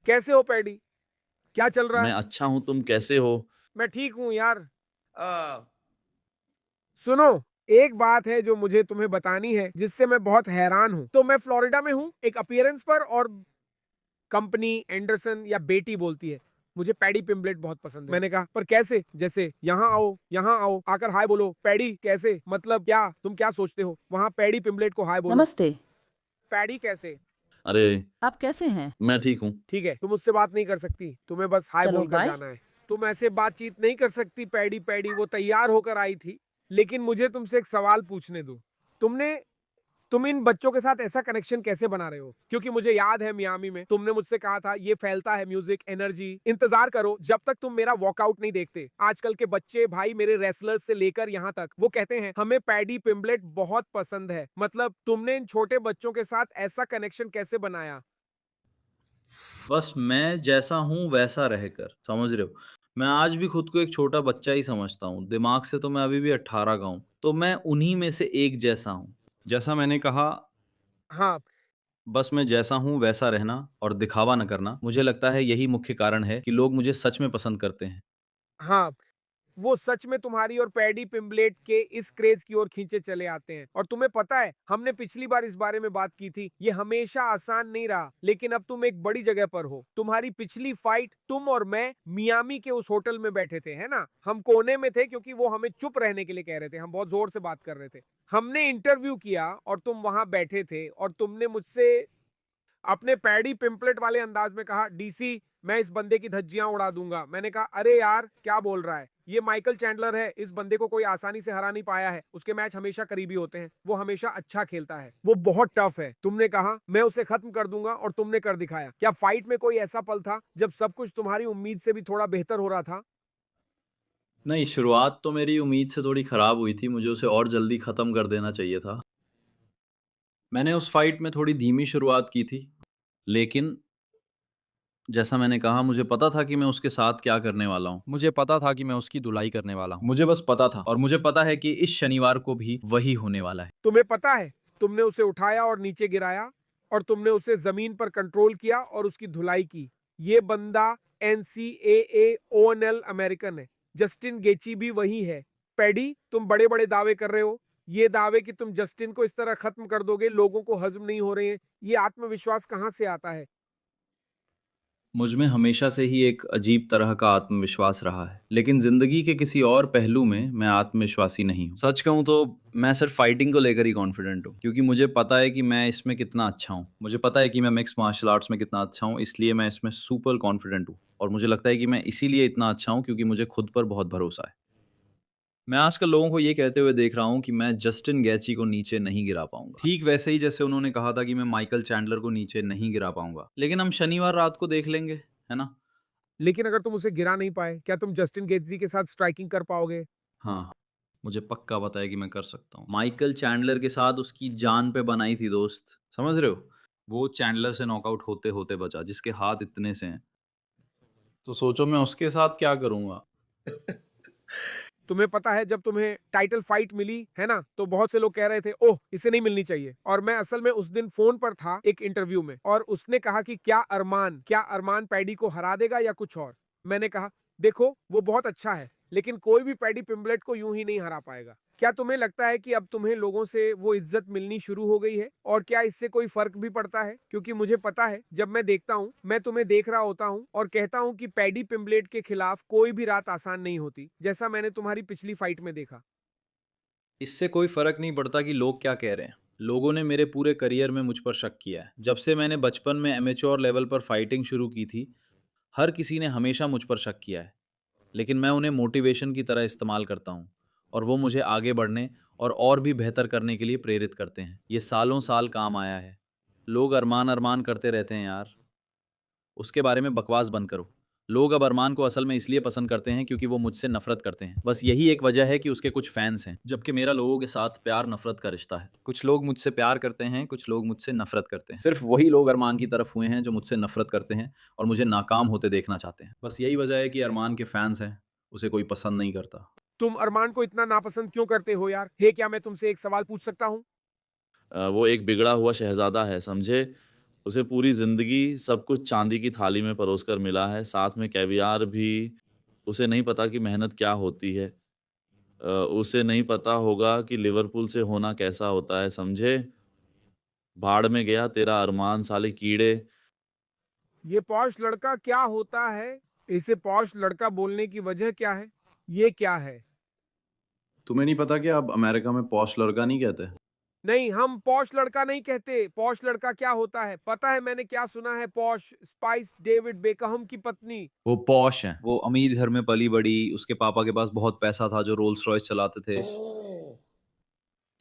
कैसे हो पैडी? क्या चल रहा मैं है? अच्छा हूँ, तुम कैसे हो? मैं ठीक हूँ यार। सुनो, एक बात है जो मुझे तुम्हें बतानी है जिससे मैं बहुत हैरान हूँ। तो मैं फ्लोरिडा में हूँ एक अपीयरेंस पर, और कंपनी एंडरसन या बेटी बोलती है मुझे पैडी पिम्बलेट बहुत पसंद है। मैंने कहा पर कैसे? जैसे यहाँ आओ आकर हाय बोलो। पैडी कैसे? मतलब क्या? तुम क्या सोचते हो? वहां पैडी पिम्बलेट को हाय बोलो। नमस्ते। पैडी कैसे? अरे, आप कैसे हैं? मैं ठीक हूँ। ठीक है, तुम मुझसे बात नहीं कर सकती, तुम्हें बस हाय चलो बोलकर बाय। जाना है। तुम ऐसे बातचीत नहीं कर सकती पैडी। पैडी वो तैयार होकर आई थी, लेकिन मुझे तुमसे एक सवाल पूछने दो। तुम इन बच्चों के साथ ऐसा कनेक्शन कैसे बना रहे हो? क्योंकि मुझे याद है मियामी में तुमने मुझसे कहा था ये फैलता है म्यूजिक एनर्जी। इंतजार करो जब तक तुम मेरा वॉकआउट नहीं देखते। आजकल के बच्चे भाई, मेरे रेसलर्स से लेकर यहाँ तक, वो कहते हैं हमें पैडी पिम्बलेट बहुत पसंद है। मतलब तुमने इन छोटे बच्चों के साथ ऐसा कनेक्शन कैसे बनाया? बस मैं जैसा हूँ वैसा रहकर, समझ रहे हो? मैं आज भी खुद को एक छोटा बच्चा ही समझता हूँ। दिमाग से तो मैं अभी भी 18 का हूँ। तो मैं उन्हीं में से एक जैसा हूँ। जैसा मैंने कहा, हाँ। बस मैं जैसा हूँ वैसा रहना और दिखावा ना करना। मुझे लगता है यही मुख्य कारण है कि लोग मुझे सच में पसंद करते हैं। हाँ, वो सच में तुम्हारी और पैडी पिम्बलेट के इस क्रेज की ओर खींचे चले आते हैं। और तुम्हें पता है, हमने पिछली बार इस बारे में बात की थी, ये हमेशा आसान नहीं रहा, लेकिन अब तुम एक बड़ी जगह पर हो। तुम्हारी पिछली फाइट, तुम और मैं मियामी के उस होटल में बैठे थे, है ना? हम कोने में थे क्योंकि वो हमें चुप रहने के लिए कह रहे थे, हम बहुत जोर से बात कर रहे थे। हमने इंटरव्यू किया और तुम वहां बैठे थे, और तुमने मुझसे अपने पैडी पिंपलेट वाले अंदाज में कहा, डीसी मैं इस बंदे की धज्जियां उड़ा दूंगा। मैंने कहा अरे यार क्या बोल रहा है, ये माइकल चैंडलर है, इस बंदे को कोई आसानी से हरा नहीं पाया है, उसके मैच हमेशा करीबी होते हैं, वो हमेशा अच्छा खेलता है, वो बहुत टफ है। तुमने कहा मैं उसे खत्म कर दूंगा, और तुमने कर दिखाया। क्या फाइट में कोई ऐसा पल था जब सब कुछ तुम्हारी उम्मीद से भी थोड़ा बेहतर हो रहा था? नहीं, शुरुआत तो मेरी उम्मीद से थोड़ी खराब हुई थी। मुझे उसे और जल्दी खत्म कर देना चाहिए था। मैंने उस फाइट में थोड़ी धीमी शुरुआत की थी, लेकिन जैसा मैंने कहा, मुझे पता था कि मैं उसके साथ क्या करने वाला हूँ। मुझे पता था कि मैं उसकी धुलाई करने वाला हूँ। मुझे बस पता था, और मुझे पता है कि इस शनिवार को भी वही होने वाला है। तुम्हें पता है, तुमने उसे उठाया और नीचे गिराया, और तुमने उसे जमीन पर कंट्रोल किया और उसकी धुलाई की। ये बंदा NCAA ONL अमेरिकन है। जस्टिन गेची भी वही है। पैडी, तुम बड़े बड़े दावे कर रहे हो। ये दावे कि तुम जस्टिन को इस तरह खत्म कर दोगे, लोगों को हजम नहीं हो रहे हैं। ये आत्मविश्वास कहां से आता है? मुझ में हमेशा से ही एक अजीब तरह का आत्मविश्वास रहा है, लेकिन ज़िंदगी के किसी और पहलू में मैं आत्मविश्वासी नहीं हूँ। सच कहूँ तो मैं सिर्फ फाइटिंग को लेकर ही कॉन्फिडेंट हूँ, क्योंकि मुझे पता है कि मैं इसमें कितना अच्छा हूँ। मुझे पता है कि मैं मिक्स्ड मार्शल आर्ट्स में कितना अच्छा हूँ, इसलिए मैं इसमें सुपर कॉन्फिडेंट हूँ। और मुझे लगता है कि मैं इसीलिए इतना अच्छा हूँ क्योंकि मुझे खुद पर बहुत भरोसा है। मैं आजकल लोगों को ये कहते हुए देख रहा हूँ कि मैं जस्टिन गैची को नीचे नहीं गिरा पाऊंगा, ठीक वैसे ही जैसे उन्होंने कहा था कि मैं माइकल चैंडलर को नीचे नहीं गिरा पाऊंगा। लेकिन हम शनिवार रात को देख लेंगे, है ना? लेकिन अगर तुम उसे गिरा नहीं पाए, क्या तुम जस्टिन गेटजी के साथ स्ट्राइकिंग कर पाओगे? हाँ, मुझे पक्का पता है कि मैं कर सकता हूँ। माइकल चैंडलर के साथ उसकी जान पे बनाई थी दोस्त, समझ रहे हो? वो चैंडलर से नॉकआउट होते-होते बचा, जिसके हाथ इतने से हैं। तो सोचो मैं उसके साथ क्या करूँगा? तुम्हें पता है, जब तुम्हें टाइटल फाइट मिली है ना, तो बहुत से लोग कह रहे थे ओह इसे नहीं मिलनी चाहिए। और मैं असल में उस दिन फोन पर था एक इंटरव्यू में, और उसने कहा कि क्या अरमान पैडी को हरा देगा या कुछ और। मैंने कहा देखो वो बहुत अच्छा है, लेकिन कोई भी पैडी पिम्बलेट को यूं ही नहीं हरा पाएगा। क्या तुम्हें लगता है कि अब तुम्हें लोगों से वो इज्जत मिलनी शुरू हो गई है? और क्या इससे कोई फर्क भी पड़ता है? क्योंकि मुझे पता है, जब मैं देखता हूँ, मैं तुम्हें देख रहा होता हूँ और कहता हूँ कि पैडी पिम्बलेट के खिलाफ कोई भी रात आसान नहीं होती, जैसा मैंने तुम्हारी पिछली फाइट में देखा। इससे कोई फ़र्क नहीं पड़ता कि लोग क्या कह रहे हैं। लोगों ने मेरे पूरे करियर में मुझ पर शक किया है। जब से मैंने बचपन में एमेच्योर लेवल पर फाइटिंग शुरू की थी, हर किसी ने हमेशा मुझ पर शक किया है। लेकिन मैं उन्हें मोटिवेशन की तरह इस्तेमाल करता हूँ, और वो मुझे आगे बढ़ने और भी बेहतर करने के लिए प्रेरित करते हैं। ये सालों साल काम आया है। लोग अरमान अरमान करते रहते हैं यार, उसके बारे में बकवास बंद करो। लोग अब अरमान को असल में इसलिए पसंद करते हैं क्योंकि वो मुझसे नफरत करते हैं। बस यही एक वजह है कि उसके कुछ फैंस हैं, जबकि मेरा लोगों के साथ प्यार नफरत का रिश्ता है। कुछ लोग मुझसे प्यार करते हैं, कुछ लोग मुझसे नफरत करते हैं। सिर्फ वही लोग अरमान की तरफ हुए हैं जो मुझसे नफरत करते हैं और मुझे नाकाम होते देखना चाहते हैं। बस यही वजह है कि अरमान के फैंस हैं, उसे कोई पसंद नहीं करता। तुम अरमान को इतना नापसंद क्यों करते हो यार? हे, क्या मैं तुमसे एक सवाल पूछ सकता हूँ? वो एक बिगड़ा हुआ शहज़ादा है, समझे? उसे पूरी ज़िंदगी सब कुछ चांदी की थाली में परोस कर मिला है, साथ में कैवियार भी। उसे नहीं पता कि मेहनत क्या होती है। उसे नहीं पता होगा कि लिवरपूल से होना कैसा होता है, समझे? भाड़ में गया तेरा अरमान साले कीड़े। ये पॉश लड़का क्या होता है? इसे पॉश लड़का बोलने की वजह क्या है? ये क्या है? तुम्हें नहीं पता कि आप अमेरिका में पॉश लड़का नहीं कहते? नहीं, हम पॉश लड़का नहीं कहते। पॉश लड़का क्या होता है? पता है मैंने क्या सुना है? पॉश स्पाइस डेविड बेकहम की पत्नी। वो पॉश हैं। वो अमीर घर में पली-बड़ी, उसके पापा के पास बहुत पैसा था जो रोल्स रॉयस चलाते थे।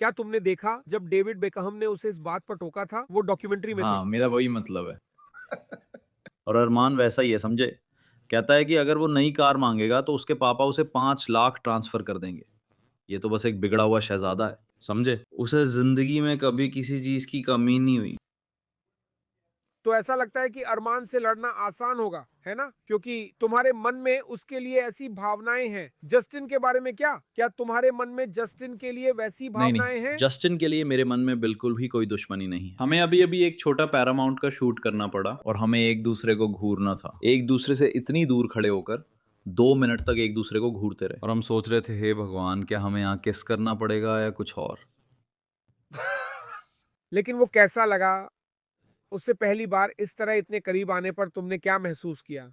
क्या तुमने देखा जब डेविड बेकहम ने उसे इस बात पर टोका था? वो डॉक्यूमेंट्री में थे। हाँ, मेरा वही मतलब है। और अरमान वैसा ही है, समझे? कहता है कि अगर वो नई कार माँगेगा तो उसके पापा उसे 5 लाख ट्रांसफ़र कर देंगे। ये तो बस एक बिगड़ा हुआ शहज़ादा है, समझे? उसे ज़िंदगी में कभी किसी चीज़ की कमी नहीं हुई। तो ऐसा लगता है कि अरमान से लड़ना आसान होगा, है ना? क्योंकि तुम्हारे मन में उसके लिए ऐसी भावनाएं हैं। जस्टिन के बारे में क्या? क्या तुम्हारे मन में जस्टिन के लिए वैसी नहीं, नहीं, भावनाएं हैं? जस्टिन के लिए मेरे मन में बिल्कुल भी कोई दुश्मनी नहीं है। हमें अभी-अभी एक छोटा पैरामाउंट का शूट करना पड़ा और हमें एक-दूसरे को घूरना था। एक-दूसरे से इतनी दूर खड़े होकर 2 मिनट तक एक-दूसरे को घूरते रहे और हम सोच रहे थे, हे भगवान! क्या हमें यहाँ किस करना पड़ेगा या कुछ और? लेकिन वो कैसा लगा? उससे पहली बार इस तरह इतने करीब आने पर तुमने क्या महसूस किया?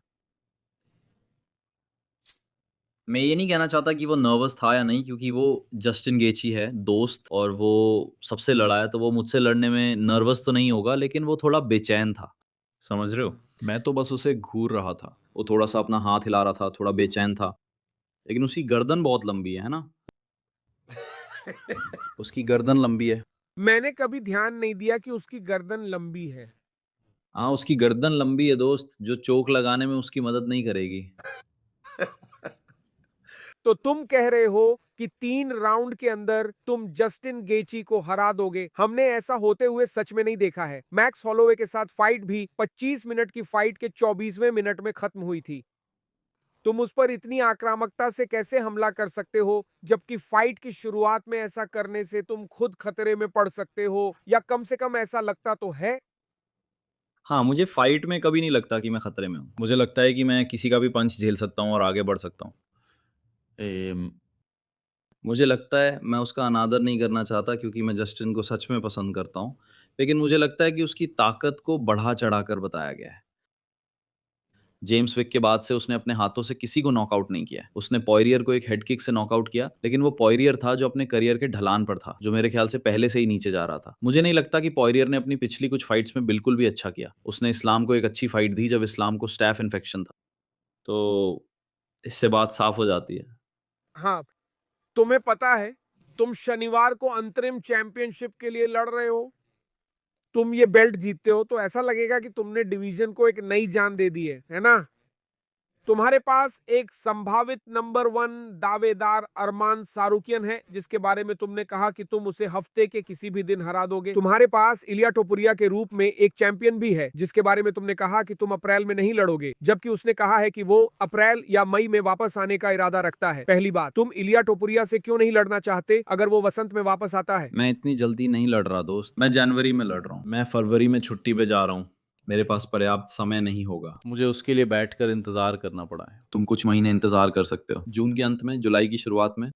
मैं ये नहीं कहना चाहता कि वो नर्वस था या नहीं, क्योंकि वो जस्टिन गेची है, दोस्त, और वो सबसे लड़ा है, तो वो मुझसे लड़ने में नर्वस तो नहीं होगा, लेकिन वो थोड़ा बेचैन था। समझ रहे हो? मैं तो बस उसे घूर रहा था। वो थोड़ा-सा अपना हाथ हिला रहा था, थोड़ा बेचैन था। लेकिन उसकी गर्दन बहुत लंबी है ना? उसकी गर्दन लंबी है। मैंने कभी ध्यान नहीं दिया कि उसकी गर्दन लंबी है। हाँ, उसकी गर्दन लंबी है दोस्त, जो चोक लगाने में उसकी मदद नहीं करेगी। तो तुम कह रहे हो कि 3 राउंड के अंदर तुम जस्टिन गेची को हरा दोगे? हमने ऐसा होते हुए सच में नहीं देखा है। मैक्स हॉलोवे के साथ फाइट भी 25 मिनट की फाइट के 24वें मिनट में खत्म हुई थी। तुम उस पर इतनी आक्रामकता से कैसे हमला कर सकते हो, जबकि फाइट की शुरुआत में ऐसा करने से तुम खुद खतरे में पड़ सकते हो, या कम से कम ऐसा लगता तो है। हाँ, मुझे फाइट में कभी नहीं लगता कि मैं खतरे में हूँ। मुझे लगता है कि मैं किसी का भी पंच झेल सकता हूँ और आगे बढ़ सकता हूँ। एम मुझे लगता है मैं उसका अनादर नहीं करना चाहता, क्योंकि मैं जस्टिन को सच में पसंद करता हूँ। लेकिन मुझे लगता है कि उसकी ताकत को बढ़ा-चढ़ा कर बताया गया है। जेम्स विक के बाद से उसने अपने हाथों से किसी को नॉकआउट नहीं किया है। उसने पॉयरियर को एक हेड किक से नॉकआउट किया, लेकिन वो पॉयरियर था जो अपने करियर के ढलान पर था, जो मेरे ख्याल से पहले से ही नीचे जा रहा था। मुझे नहीं लगता कि पॉयरियर ने अपनी पिछली कुछ फाइट्स में बिल्कुल भी अच्छा किया। उसने इस्लाम को एक अच्छी फाइट दी जब इस्लाम को स्टैफ इन्फेक्शन था। तो इससे बात साफ हो जाती है। हाँ, तुम्हें पता है, तुम शनिवार को अंतरिम चैंपियनशिप के लिए लड़ रहे हो। तुम ये बेल्ट जीतते हो तो ऐसा लगेगा कि तुमने डिवीजन को एक नई जान दे दी है ना? तुम्हारे पास एक संभावित नंबर 1 दावेदार अरमान सारुकियन है, जिसके बारे में तुमने कहा कि तुम उसे हफ्ते के किसी भी दिन हरा दोगे। तुम्हारे पास इलिया टोपुरिया के रूप में एक चैंपियन भी है, जिसके बारे में तुमने कहा कि तुम अप्रैल में नहीं लड़ोगे, जबकि उसने कहा है कि वो अप्रैल या मई में वापस आने का इरादा रखता है। पहली बात, तुम इलिया टोपुरिया से क्यों नहीं लड़ना चाहते अगर वो वसंत में वापस आता है? मैं इतनी जल्दी नहीं लड़ रहा दोस्त। मैं जनवरी में लड़ रहा हूँ। मैं फरवरी में छुट्टी पे जा रहा हूँ। मेरे पास पर्याप्त समय नहीं होगा। मुझे उसके लिए बैठकर इंतज़ार करना पड़ा है। तुम कुछ महीने इंतज़ार कर सकते हो। जून के अंत में, जुलाई की शुरुआत में।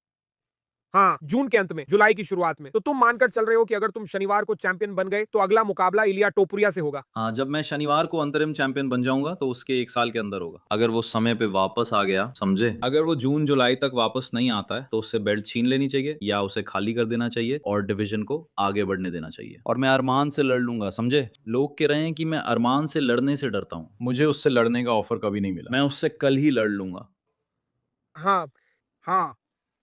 हाँ, जून के अंत में, जुलाई की शुरुआत में। तो तुम मानकर चल रहे हो कि अगर तुम शनिवार को चैंपियन बन गए तो अगला मुकाबला इलिया टोपुरिया से होगा। हाँ, जब मैं शनिवार को अंतरिम चैंपियन बन जाऊँगा तो उसके 1 साल के अंदर होगा। अगर वो समय पे वापस आ गया, समझे? अगर वो जून-जुलाई तक वापस नहीं आता है तो उससे बेल्ट छीन लेनी चाहिए या उसे खाली कर देना चाहिए और डिवीज़न को आगे बढ़ने देना चाहिए। और मैं अरमान से लड़ लूँगा, समझे? लोग कह रहे हैं कि मैं अरमान से लड़ने से डरता हूँ। मुझे उससे लड़ने का ऑफ़र कभी नहीं मिला। मैं उससे कल ही लड़ लूँगा। हाँ, हाँ,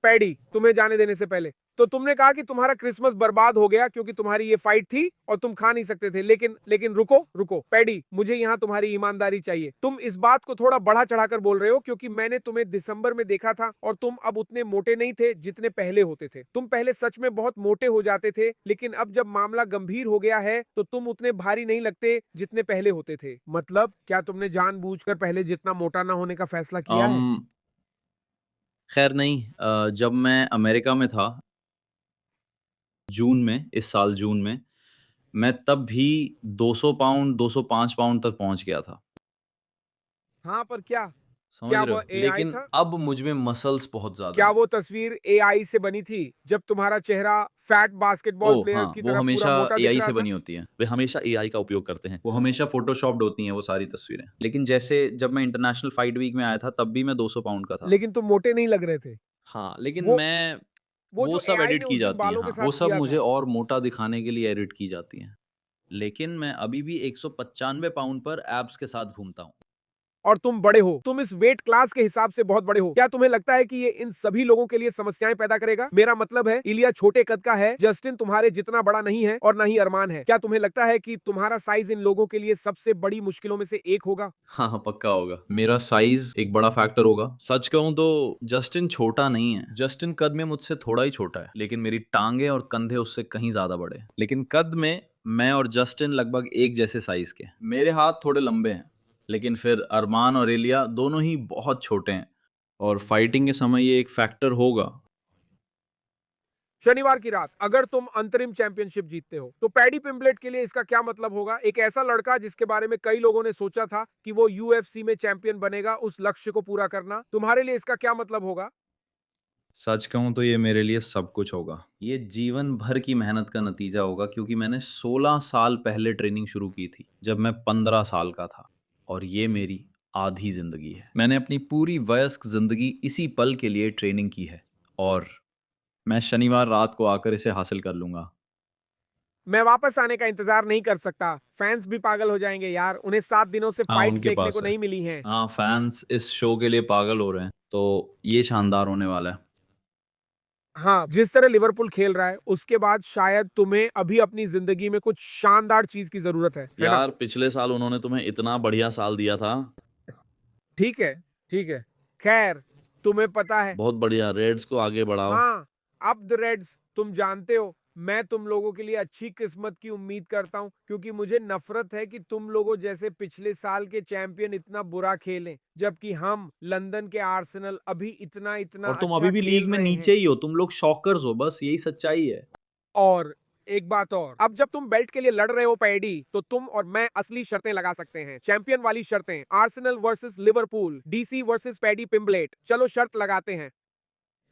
पैडी, तुम्हें जाने देने से पहले, तो तुमने कहा कि तुम्हारा क्रिसमस बर्बाद हो गया क्योंकि तुम्हारी ये फाइट थी और तुम खा नहीं सकते थे। लेकिन लेकिन रुको रुको पैडी, मुझे यहाँ तुम्हारी ईमानदारी चाहिए। तुम इस बात को थोड़ा बढ़ा चढ़ाकर बोल रहे हो क्योंकि मैंने तुम्हें दिसंबर में देखा था और तुम अब उतने मोटे नहीं थे जितने पहले होते थे। तुम पहले सच में बहुत मोटे हो जाते थे, लेकिन अब जब मामला गंभीर हो गया है तो तुम उतने भारी नहीं लगते जितने पहले होते थे। मतलब क्या तुमने जानबूझकर पहले जितना मोटा ना होने का फैसला किया है? खैर नहीं, जब मैं अमेरिका में था जून में, इस साल जून में, मैं तब भी 200 पाउंड 205 पाउंड तक पहुंच गया था। हाँ, पर क्या समझ क्या रहे वह हो? एआई लेकिन था? अब मुझ में मसल्स बहुत ज्यादा क्या हैं। वो तस्वीर एआई से बनी थी जब तुम्हारा चेहरा फैट बास्केटबॉल ओह प्लेयर्स हाँ, की वो तरह पूरा हमेशा मोटा दिख एआई रहा से था? बनी होती हैं। वे हमेशा एआई का उपयोग करते हैं। वो हमेशा फोटोशॉप्ड होती हैं वो सारी तस्वीरें। लेकिन जैसे जब मैं इंटरनेशनल फाइट वीक में आया था तब भी मैं 200 पाउंड का था। लेकिन तुम मोटे नहीं लग रहे थे। हाँ, लेकिन वो मैं वो वो जो सब एआई एडिट ने की उस दिन जाती हैं। बालों के हाँ, साथ वो सब किया मुझे था। और मोटा दिखाने के लिए एडिट की जाती हैं। लेकिन मैं अभी भी 195 पाउंड पर एब्स के साथ घूमता हूँ। और तुम बड़े हो, तुम इस वेट क्लास के हिसाब से बहुत बड़े हो। क्या तुम्हें लगता है कि ये इन सभी लोगों के लिए समस्याएं पैदा करेगा? मेरा मतलब है, इलिया छोटे कद का है, जस्टिन तुम्हारे जितना बड़ा नहीं है और ना ही अरमान है। क्या तुम्हें लगता है कि तुम्हारा साइज इन लोगों के लिए सबसे बड़ी मुश्किलों में से एक होगा? हाँ, हाँ, पक्का होगा। मेरा साइज एक बड़ा फैक्टर होगा। सच कहूँ तो जस्टिन छोटा नहीं है। जस्टिन कद में मुझसे थोड़ा ही छोटा है, लेकिन मेरी टांगे और कंधे उससे कहीं ज्यादा बड़े हैं। लेकिन कद में मैं और जस्टिन लगभग एक जैसे साइज के। मेरे हाथ थोड़े लंबे हैं, लेकिन फिर अरमान और एलिया दोनों ही बहुत छोटे हैं और फाइटिंग के समय ये एक फैक्टर होगा। शनिवार की रात अगर तुम अंतरिम चैंपियनशिप जीतते हो तो पैडी पिम्बलेट के लिए इसका क्या मतलब होगा? एक ऐसा लड़का जिसके बारे में कई लोगों ने सोचा था कि वो यूएफसी में चैंपियन बनेगा, उस लक्ष्य को पूरा करना, तुम्हारे लिए इसका क्या मतलब होगा? सच कहूँ तो ये मेरे लिए सब कुछ होगा। ये जीवन भर की मेहनत का नतीजा होगा, क्योंकि मैंने 16 साल पहले ट्रेनिंग शुरू की थी जब मैं 15 साल का था, और ये मेरी आधी जिंदगी है। मैंने अपनी पूरी वयस्क जिंदगी इसी पल के लिए ट्रेनिंग की है, और मैं शनिवार रात को आकर इसे हासिल कर लूंगा। मैं वापस आने का इंतजार नहीं कर सकता। फैंस भी पागल हो जाएंगे यार, उन्हें 7 दिनों से हाँ, फाइट्स उनके देखने पास को है। नहीं मिली हैं। हाँ, फैंस इस शो के लिए पागल हो रहे हैं, तो ये शानदार होने वाला है। हाँ, जिस तरह लिवरपूल खेल रहा है उसके बाद शायद तुम्हें अभी अपनी जिंदगी में कुछ शानदार चीज की जरूरत है ना? यार पिछले साल उन्होंने तुम्हें इतना बढ़िया साल दिया था। ठीक है, ठीक है। खैर, तुम्हें पता है, बहुत बढ़िया, रेड्स को आगे बढ़ाओ। हाँ, अब द रेड्स, तुम जानते हो मैं तुम लोगों के लिए अच्छी किस्मत की उम्मीद करता हूं, क्योंकि मुझे नफरत है कि तुम लोगों जैसे पिछले साल के चैंपियन इतना बुरा खेलें, जबकि हम लंदन के आर्सेनल अभी इतना इतना और तुम अच्छा अभी भी लीग खेल में रहे नीचे हैं। ही हो, तुम लोग शॉकर्स हो, बस यही सच्चाई है। और एक बात और, अब जब तुम बेल्ट के लिए लड़ रहे हो पैडी, तो तुम और मैं असली शर्तें लगा सकते हैं, चैंपियन वाली शर्तें। Arsenal versus Liverpool, DC versus paddy पिम्बलेट। चलो शर्त लगाते हैं।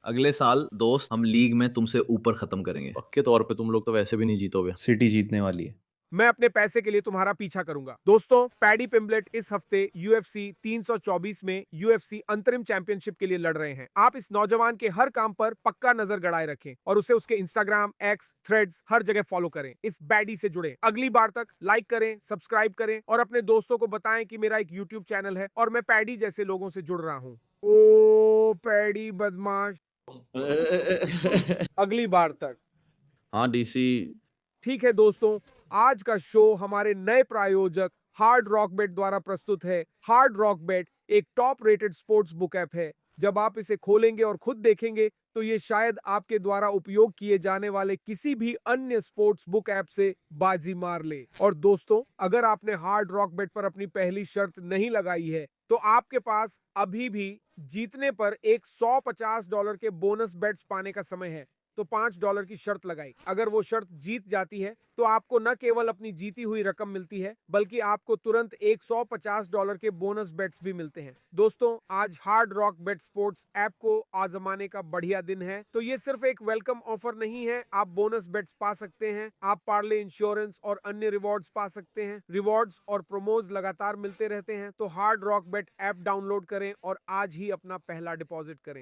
अगले साल दोस्त हम लीग में तुमसे ऊपर खत्म करेंगे। पक्के तौर पे तुम लोग तो वैसे भी नहीं जीतोगे, सिटी जीतने वाली है। मैं अपने पैसे के लिए तुम्हारा पीछा करूंगा। दोस्तों, पैडी पिम्बलेट इस हफ्ते यूएफसी 324 में यूएफसी अंतरिम चैंपियनशिप के लिए लड़ रहे हैं। आप इस नौजवान के हर काम पर पक्का नजर गड़ाए रखें और उसे उसके इंस्टाग्राम, एक्स, थ्रेड्स हर जगह फॉलो करें। इस बैडी से जुड़े। अगली बार तक लाइक करें, सब्सक्राइब करें और अपने दोस्तों को बताएं कि मेरा एक यूट्यूब चैनल है और मैं पैडी जैसे लोगों से जुड़ रहा हूँ। ओ पैडी बदमाश, अगली बार तक। हाँ डीसी। ठीक है दोस्तों, आज का शो हमारे नए प्रायोजक हार्ड रॉक बेट द्वारा प्रस्तुत है। हार्ड रॉक बेट एक top rated sports book app है। जब आप इसे खोलेंगे और खुद देखेंगे तो ये शायद आपके द्वारा उपयोग किए जाने वाले किसी भी अन्य स्पोर्ट्स बुक ऐप से बाजी मार ले। और दोस्तों, अगर आपने हार्ड रॉक बेट पर अपनी पहली शर्त नहीं लगाई है तो आपके पास अभी भी जीतने पर एक $150 के बोनस बेट्स पाने का समय है। तो $5 की शर्त लगाई। अगर वो शर्त जीत जाती है तो आपको न केवल अपनी जीती हुई रकम मिलती है, बल्कि आपको तुरंत एक $150 के बोनस बेट्स भी मिलते हैं। दोस्तों, आज हार्ड रॉक बेट स्पोर्ट्स ऐप को आजमाने का बढ़िया दिन है। तो ये सिर्फ एक वेलकम ऑफर नहीं है, आप बोनस बेट्स पा सकते हैं, आप पार्ले इंश्योरेंस और अन्य रिवॉर्ड्स पा सकते हैं। रिवॉर्ड्स और प्रोमोज लगातार मिलते रहते हैं। तो हार्ड रॉक बेट ऐप डाउनलोड करें और आज ही अपना पहला डिपॉजिट करें।